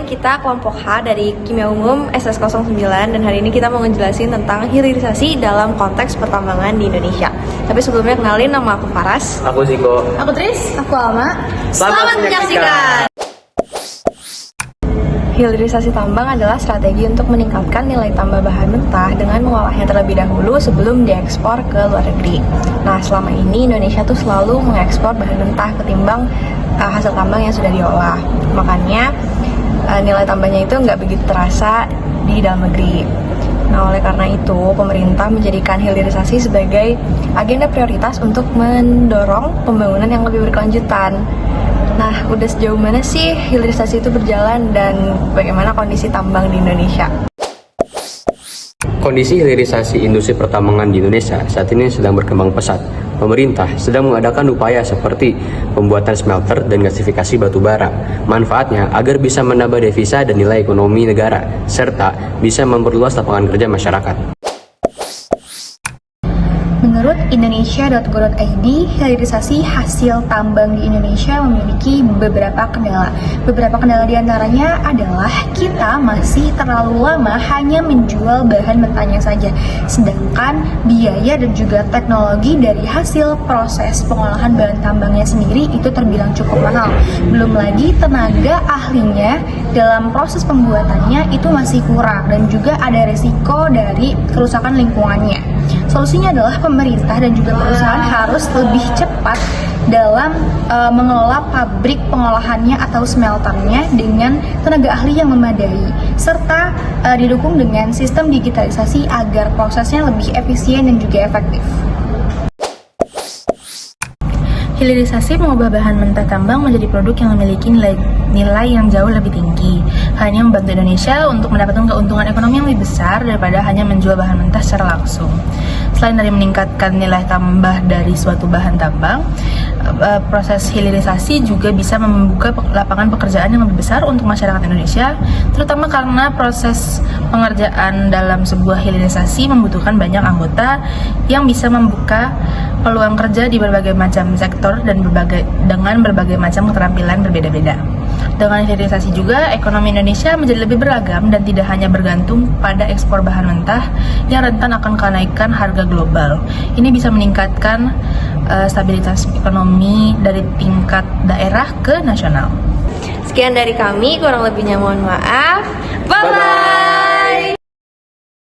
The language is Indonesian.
kita kelompok H dari Kimia Umum SS09 dan hari ini kita mau ngejelasin tentang hilirisasi dalam konteks pertambangan di Indonesia. Tapi sebelumnya kenalin, nama aku Faras. Aku Ziko. Aku Tris. Aku Alma. Selamat menyaksikan. Hilirisasi tambang adalah strategi untuk meningkatkan nilai tambah bahan mentah dengan mengolahnya terlebih dahulu sebelum diekspor ke luar negeri. Nah, selama ini Indonesia tuh selalu mengekspor bahan mentah ketimbang hasil tambang yang sudah diolah. Makanya nilai tambahnya itu nggak begitu terasa di dalam negeri. Nah, oleh karena itu, pemerintah menjadikan hilirisasi sebagai agenda prioritas untuk mendorong pembangunan yang lebih berkelanjutan. Nah, udah sejauh mana sih hilirisasi itu berjalan dan bagaimana kondisi tambang di Indonesia? Kondisi hilirisasi industri pertambangan di Indonesia saat ini sedang berkembang pesat. Pemerintah sedang mengadakan upaya seperti pembuatan smelter dan gasifikasi batu bara. Manfaatnya agar bisa menambah devisa dan nilai ekonomi negara, serta bisa memperluas lapangan kerja masyarakat. Menurut Indonesia.go.id, hilirisasi hasil tambang di Indonesia memiliki beberapa kendala. Beberapa kendala diantaranya adalah kita masih terlalu lama hanya menjual bahan mentahnya saja, sedangkan biaya dan juga teknologi dari hasil proses pengolahan bahan tambangnya sendiri itu terbilang cukup mahal. Belum lagi tenaga ahlinya dalam proses pembuatannya itu masih kurang dan juga ada resiko dari kerusakan lingkungannya. Solusinya adalah pemerintah dan juga perusahaan harus lebih cepat dalam mengelola pabrik pengolahannya atau smelternya dengan tenaga ahli yang memadai, serta didukung dengan sistem digitalisasi agar prosesnya lebih efisien dan juga efektif. Hilirisasi mengubah bahan mentah tambang menjadi produk yang memiliki nilai yang jauh lebih tinggi. Hal ini membantu Indonesia untuk mendapatkan keuntungan ekonomi yang lebih besar daripada hanya menjual bahan mentah secara langsung. Selain dari meningkatkan nilai tambah dari suatu bahan tambang, proses hilirisasi juga bisa membuka lapangan pekerjaan yang lebih besar untuk masyarakat Indonesia, terutama karena proses pengerjaan dalam sebuah hilirisasi membutuhkan banyak anggota yang bisa membuka peluang kerja di berbagai macam sektor dan dengan berbagai macam keterampilan berbeda-beda. Dengan hilirisasi juga, ekonomi Indonesia menjadi lebih beragam dan tidak hanya bergantung pada ekspor bahan mentah yang rentan akan kenaikan harga global. Ini bisa meningkatkan stabilitas ekonomi dari tingkat daerah ke nasional. Sekian dari kami, kurang lebihnya mohon maaf. Bye-bye!